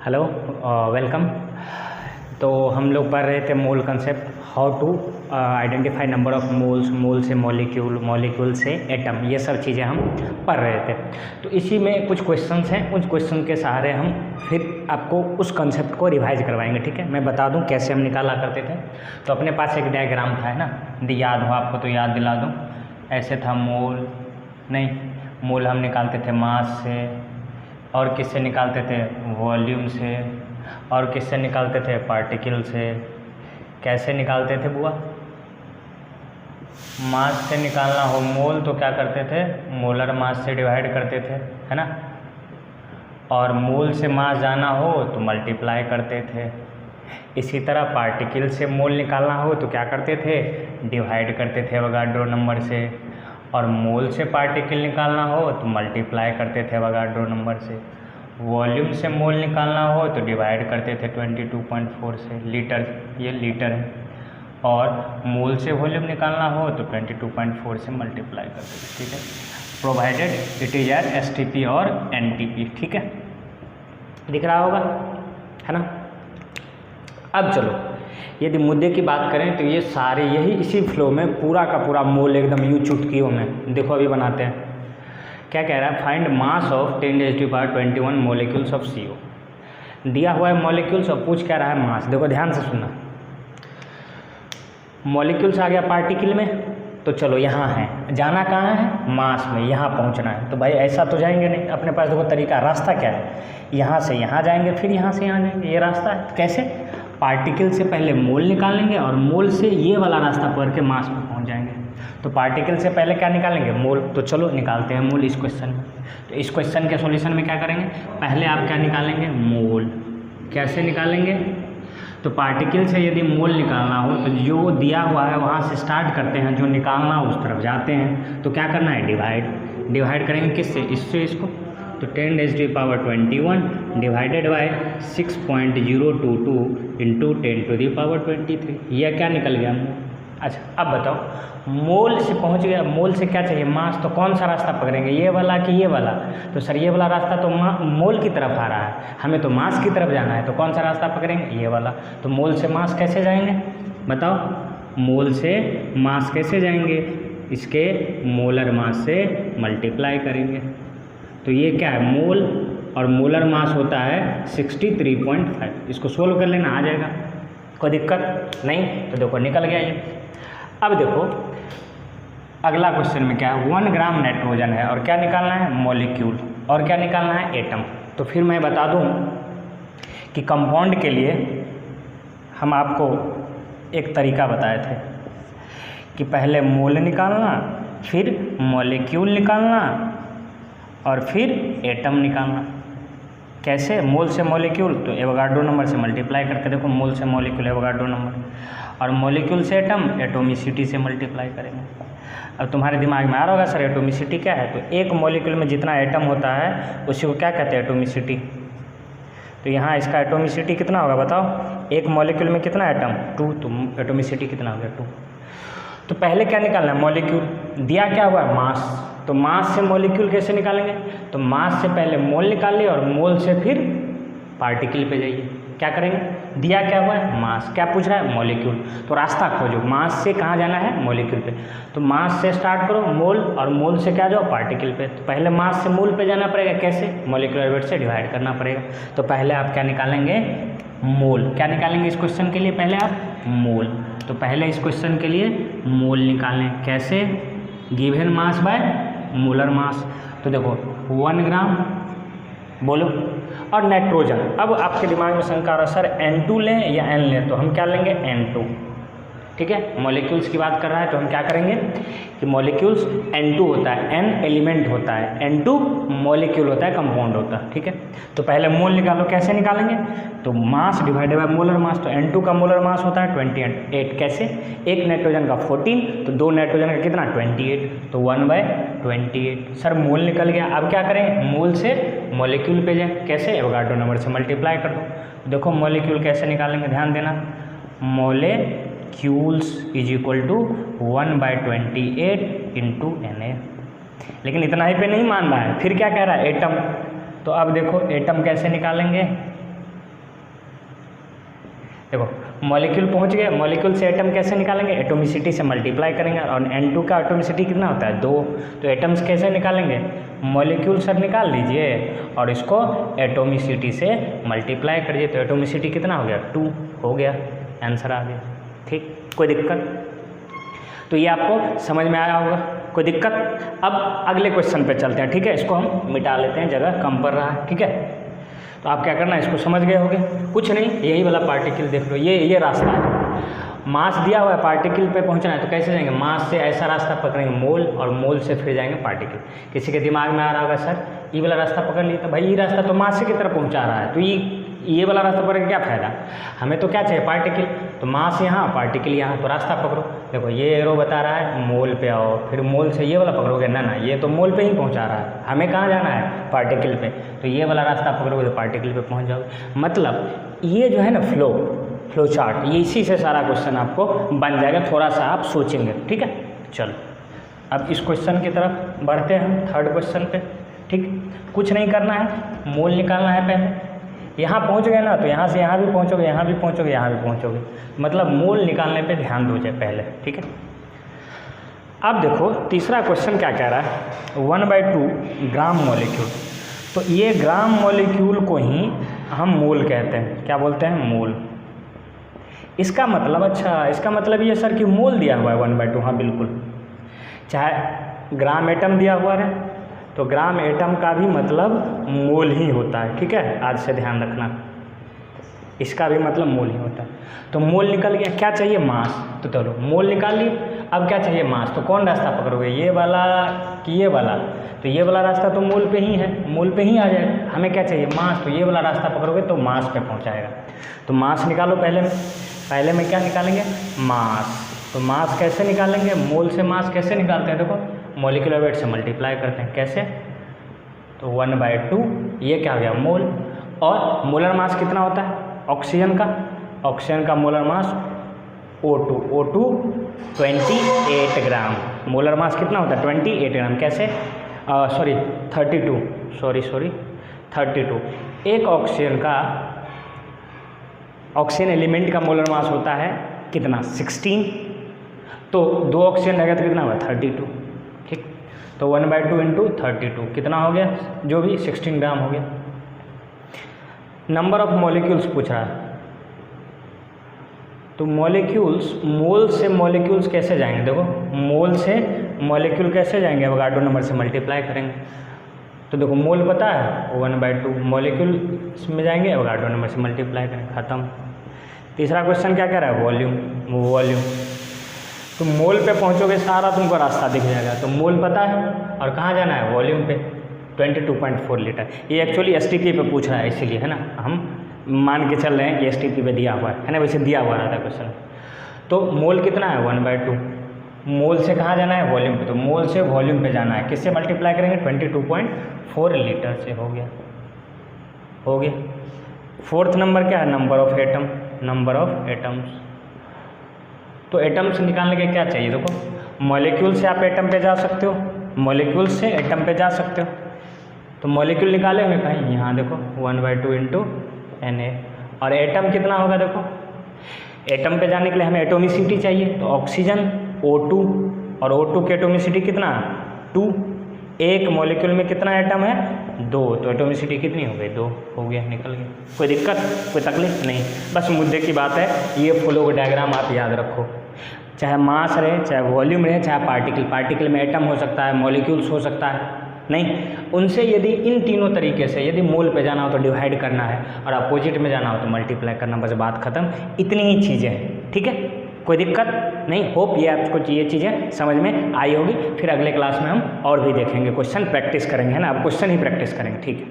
Hello, welcome. तो हम लोग पढ़ रहे थे mole concept, how to identify number of moles, mole से मॉलिक्यूल, मॉलिक्यूल से एटम, ये सब चीज़ें हम पढ़ रहे थे। तो इसी में कुछ क्वेश्चंस हैं, उन क्वेश्चन के सहारे हम फिर आपको उस कंसेप्ट को रिवाइज करवाएंगे। ठीक है, मैं बता दूं कैसे हम निकाला करते थे। तो अपने पास एक डायग्राम था, है ना, याद हो आपको तो याद दिला दूँ। ऐसे था मोल, नहीं, मोल हम निकालते थे मास से, और किससे निकालते थे, वॉल्यूम से, और किससे निकालते थे, पार्टिकल से। कैसे निकालते थे बुआ? मास से निकालना हो मोल तो क्या करते थे, मोलर मास से डिवाइड करते थे, है ना। और मोल से मास जाना हो तो मल्टीप्लाई करते थे। इसी तरह पार्टिकल से मोल निकालना हो तो क्या करते थे, डिवाइड करते थे अवोगाड्रो नंबर से। और मोल से पार्टिकल निकालना हो तो मल्टीप्लाई करते थे अवोगाड्रो नंबर से। वॉल्यूम से मोल निकालना हो तो डिवाइड करते थे 22.4 से। लीटर, ये लीटर है। और मोल से वॉल्यूम निकालना हो तो 22.4 से मल्टीप्लाई करते थे। ठीक है, provided it is at STP और NTP। ठीक है, दिख रहा होगा, है ना। अब चलो, यदि मुद्दे की बात करें तो ये सारे यही इसी फ्लो में पूरा का पूरा मोल एकदम यूं चुटकियों में, देखो अभी बनाते हैं। क्या कह रहा है, find mass of 10⁻21 molecules of CO। दिया हुआ है मॉलिक्यूल्स और पूछ क्या रहा है मास। देखो ध्यान से सुनना, मॉलिक्यूल्स आ गया पार्टिकल में, तो चलो यहाँ है, जाना कहाँ है, मास में, यहाँ पहुँचना है। तो भाई ऐसा तो जाएंगे नहीं, अपने पास देखो तरीका, रास्ता क्या है, यहाँ से यहाँ जाएंगे, फिर यहाँ से यहाँ जाएंगे, ये रास्ता है। कैसे, पार्टिकल से पहले मोल निकालेंगे और मोल से ये वाला रास्ता पकड़ के मास में पहुँच जाएंगे। तो पार्टिकल से पहले क्या निकालेंगे, मोल। तो चलो निकालते हैं मोल इस क्वेश्चन में। तो इस क्वेश्चन के सॉल्यूशन में क्या करेंगे, पहले आप क्या निकालेंगे, मोल। कैसे निकालेंगे, तो पार्टिकल से यदि मोल निकालना हो तो जो दिया हुआ है वहाँ से स्टार्ट करते हैं, जो निकालना हो उस तरफ जाते हैं। तो क्या करना है, डिवाइड करेंगे किससे, इससे इसको। तो 10⁻21 डिवाइडेड बाय 6.022 इंटू 10⁻23। यह क्या निकल गया, मोल। अच्छा अब बताओ, मोल से पहुंच गया, मोल से क्या चाहिए, मास। तो कौन सा रास्ता पकड़ेंगे, ये वाला कि ये वाला। तो सर ये वाला रास्ता तो मोल की तरफ आ रहा है, हमें तो मास की तरफ जाना है। तो कौन सा रास्ता पकड़ेंगे, ये वाला। तो मोल से मास कैसे जाएंगे बताओ, मोल से मास कैसे जाएंगे, इसके मोलर मास से मल्टीप्लाई करेंगे। तो ये क्या है, मोल, और मोलर मास होता है 63.5। इसको सोल्व कर लेना, आ जाएगा, कोई दिक्कत नहीं। तो देखो निकल गया ये। अब देखो अगला क्वेश्चन में क्या है, 1 ग्राम नाइट्रोजन है और क्या निकालना है, मॉलिक्यूल, और क्या निकालना है, एटम। तो फिर मैं बता दूं कि कंपाउंड के लिए हम आपको एक तरीका बताए थे कि पहले मोल निकालना, फिर मॉलिक्यूल निकालना, और फिर एटम निकालना। कैसे, मोल से मॉलिक्यूल तो एवोगाड्रो नंबर से मल्टीप्लाई करके, देखो मोल से मॉलिक्यूल एवोगाड्रो नंबर, और मॉलिक्यूल से एटम एटोमिसिटी से मल्टीप्लाई करेंगे। अब तुम्हारे दिमाग में आ रहा होगा सर एटोमिसिटी क्या है। तो एक मॉलिक्यूल में जितना एटम होता है उसी को क्या कहते हैं, एटोमिसिटी। तो यहाँ इसका एटोमिसिटी कितना होगा बताओ, एक मॉलिक्यूल में कितना एटम, 2। तो एटोमिसिटी कितना हो गया, 2। तो पहले क्या निकालना है, मॉलिक्यूल। दिया क्या हुआ, मास। तो मास से मॉलिक्यूल कैसे निकालेंगे, तो मास से पहले मोल निकालिए और मोल से फिर पार्टिकल पे जाइए। क्या करेंगे, दिया क्या हुआ है, मास। क्या पूछ रहा है, मॉलिक्यूल। तो रास्ता खोजो, मास से कहाँ जाना है, मॉलिक्यूल पे। तो मास से स्टार्ट करो, मोल, और मोल से क्या जाओ, पार्टिकल पे। तो पहले मास से मोल पे जाना पड़ेगा, कैसे, मॉलिक्यूलर वेट से डिवाइड करना पड़ेगा। तो पहले आप क्या निकालेंगे, मोल। क्या निकालेंगे इस क्वेश्चन के लिए, पहले आप मोल। तो पहले इस क्वेश्चन के लिए मोल निकालें, कैसे, given mass by molar mass. तो देखो 1 ग्राम, बोलो, और नाइट्रोजन। अब आपके दिमाग में शंका रहा सर N2 लें या N लें, तो हम क्या लेंगे, N2। ठीक है, मॉलिक्यूल्स की बात कर रहा है तो हम क्या करेंगे कि मॉलिक्यूल्स N2 होता है, N एलिमेंट होता है, N2 मॉलिक्यूल होता है, कंपाउंड होता है। ठीक है, तो पहले मोल निकालो। कैसे निकालेंगे, तो mass divided by molar mass. तो N2 का मोलर मास होता है 28। कैसे, एक नाइट्रोजन का 14, तो 2 नाइट्रोजन का कितना, 28। तो 1/28। सर मोल निकल गया, अब क्या करें, मोल से मॉलिक्यूल पे जाए। कैसे, एवोगाड्रो नंबर से मल्टीप्लाई कर दो। देखो मॉलिक्यूल कैसे निकालेंगे, ध्यान देना, molecules is equal to 1/28 into Na। लेकिन इतना ही पे नहीं मान रहा है, फिर क्या कह रहा है, एटम। तो अब देखो एटम कैसे निकालेंगे, देखो मॉलिक्यूल पहुंच गए, मॉलिक्यूल से एटम कैसे निकालेंगे, एटोमिसिटी से मल्टीप्लाई करेंगे, और N2 का एटोमिसिटी कितना होता है 2, तो एटम्स कैसे निकालेंगे, मॉलिक्यूल सर निकाल लीजिए और इसको एटोमिसिटी से मल्टीप्लाई करिए, तो एटोमिसिटी कितना हो गया 2 हो गया, आंसर आ गया। ठीक, कोई दिक्कत? तो ये आपको समझ में आया होगा, कोई दिक्कत? अब अगले क्वेश्चन पे चलते हैं, ठीक है, इसको हम मिटा लेते हैं, जगह कम पड़ रहा है, ठीक है। तो आप क्या करना है, इसको समझ गए होंगे, कुछ नहीं, यही वाला पार्टिकल देख लो, ये रास्ता है, मास दिया हुआ है, पार्टिकल पे पहुंचना है, तो कैसे जाएंगे, मास से ऐसा रास्ता पकड़ेंगे मोल, और मोल से फिर जाएंगे पार्टिकल। किसी के दिमाग में आ रहा होगा सर ये वाला रास्ता पकड़ लिया, तो भाई ये रास्ता तो मास की तरफ पहुंचा रहा है, तो ये वाला रास्ता पकड़ के क्या फ़ायदा, हमें तो क्या चाहिए पार्टिकल, तो मास यहाँ पार्टिकल यहाँ, तो रास्ता पकड़ो। देखो ये एरो बता रहा है मोल पे आओ, फिर मोल से ये वाला पकड़ोगे, ना ना ये तो मोल पे ही पहुँचा रहा है, हमें कहाँ जाना है पार्टिकल पे, तो ये वाला रास्ता पकड़ोगे तो पार्टिकल पे पहुँच जाओगे। मतलब ये जो है ना फ्लो चार्ट, ये इसी से सारा क्वेश्चन आपको बन जाएगा, थोड़ा सा आप सोचेंगे, ठीक है। चलो अब इस क्वेश्चन की तरफ बढ़ते हैं, थर्ड क्वेश्चन पे। ठीक, कुछ नहीं करना है, मोल निकालना है पहले। यहाँ पहुँच गए ना, तो यहाँ से यहाँ भी पहुँचोगे, यहाँ भी पहुँचोगे, यहाँ भी पहुँचोगे, मतलब मोल निकालने पे ध्यान दो जाए पहले, ठीक है। अब देखो तीसरा क्वेश्चन क्या कह रहा है, 1/2 ग्राम मॉलिक्यूल, तो ये ग्राम मॉलिक्यूल को ही हम मोल कहते हैं, क्या बोलते हैं, मोल। इसका मतलब, अच्छा इसका मतलब ये सर कि मोल दिया हुआ है 1/2, हाँ बिल्कुल, चाहे ग्राम एटम दिया हुआ है तो ग्राम एटम का भी मतलब मोल ही होता है, ठीक है, आज से ध्यान रखना, इसका भी मतलब मोल ही होता है। तो मोल निकल गया, क्या चाहिए मास, तो चलो मोल निकाल लिए, अब क्या चाहिए मास, तो कौन रास्ता पकड़ोगे, ये वाला कि ये वाला, तो ये वाला रास्ता तो मोल पे ही है, मोल पे ही आ जाएगा, हमें क्या चाहिए मास, तो ये वाला रास्ता पकड़ोगे तो मास पे पहुंचाएगा। तो मास निकालो, पहले में क्या निकालेंगे, मास, तो मास कैसे निकालेंगे, मोल से मास कैसे निकालते हैं, देखो मॉलिक्यूलर वेट से मल्टीप्लाई करते हैं, कैसे, तो 1/2 ये क्या हो गया मोल, और मोलर मास कितना होता है ऑक्सीजन का मोलर मास O2 28 ग्राम, मोलर मास कितना होता है 28 ग्राम, कैसे 32, एक ऑक्सीजन एलिमेंट का मोलर मास होता है कितना 16, तो 2 ऑक्सीजन रहेगा तो कितना हुआ 32, ठीक, तो 1/2 इंटू 32 कितना हो गया, जो भी 16 ग्राम हो गया। नंबर ऑफ मॉलिक्यूल्स पूछ रहा है, तो मॉलिक्यूल्स, मोल से मॉलिक्यूल्स कैसे जाएंगे, देखो मोल से मॉलिक्यूल कैसे जाएंगे, एवोगाड्रो नंबर से मल्टीप्लाई करेंगे, तो देखो मोल पता है 1/2, मॉलिक्यूल में जाएंगे एवोगाड्रो नंबर से मल्टीप्लाई करेंगे, ख़त्म। तीसरा क्वेश्चन क्या कह रहा है, वॉल्यूम, तो मोल पे पहुंचोगे सारा तुमको रास्ता दिख जाएगा, तो मोल पता है और कहाँ जाना है वॉल्यूम पे, 22.4 लीटर। ये एक्चुअली STP पे पूछ रहा है, इसीलिए है ना, हम मान के चल रहे हैं कि STP पे दिया हुआ है ना, वैसे दिया हुआ रहता है क्वेश्चन। तो मोल कितना है 1/2, मोल से कहाँ जाना है वॉल्यूम पे, तो मोल से वॉल्यूम पे जाना है, किससे मल्टीप्लाई करेंगे 22.4 लीटर से, हो गया। फोर्थ नंबर क्या है, नंबर ऑफ एटम्स, तो एटम्स निकालने के क्या चाहिए, देखो मॉलिक्यूल से आप एटम पे जा सकते हो, मॉलिक्यूल से एटम पे जा सकते हो, तो मॉलिक्यूल निकाले हुए कहीं, यहाँ देखो 1/2 इंटू Na, और एटम कितना होगा, देखो एटम पे जाने के लिए हमें एटोमिसिटी चाहिए, तो ऑक्सीजन O2, और O2 की एटोमिसिटी कितना 2, एक मॉलिक्यूल में कितना एटम है 2, तो एटोमिसिटी कितनी हो गई 2, हो गया, निकल गया। कोई दिक्कत, कोई तकलीफ नहीं, बस मुद्दे की बात है, ये फ्लो डायग्राम आप याद रखो, चाहे मास रहे, चाहे वॉल्यूम रहे, चाहे पार्टिकल में एटम हो सकता है, मॉलिक्यूल्स हो सकता है, नहीं उनसे यदि इन तीनों तरीके से यदि मोल पे जाना हो तो डिवाइड करना है, और अपोजिट में जाना हो तो मल्टीप्लाई करना, बस बात खत्म, इतनी ही चीज़ें हैं, ठीक है, कोई दिक्कत नहीं। होप ये आपको ये चीज़ें समझ में आई होगी, फिर अगले क्लास में हम और भी देखेंगे, क्वेश्चन प्रैक्टिस करेंगे, है ना, अब क्वेश्चन ही प्रैक्टिस करेंगे, ठीक है।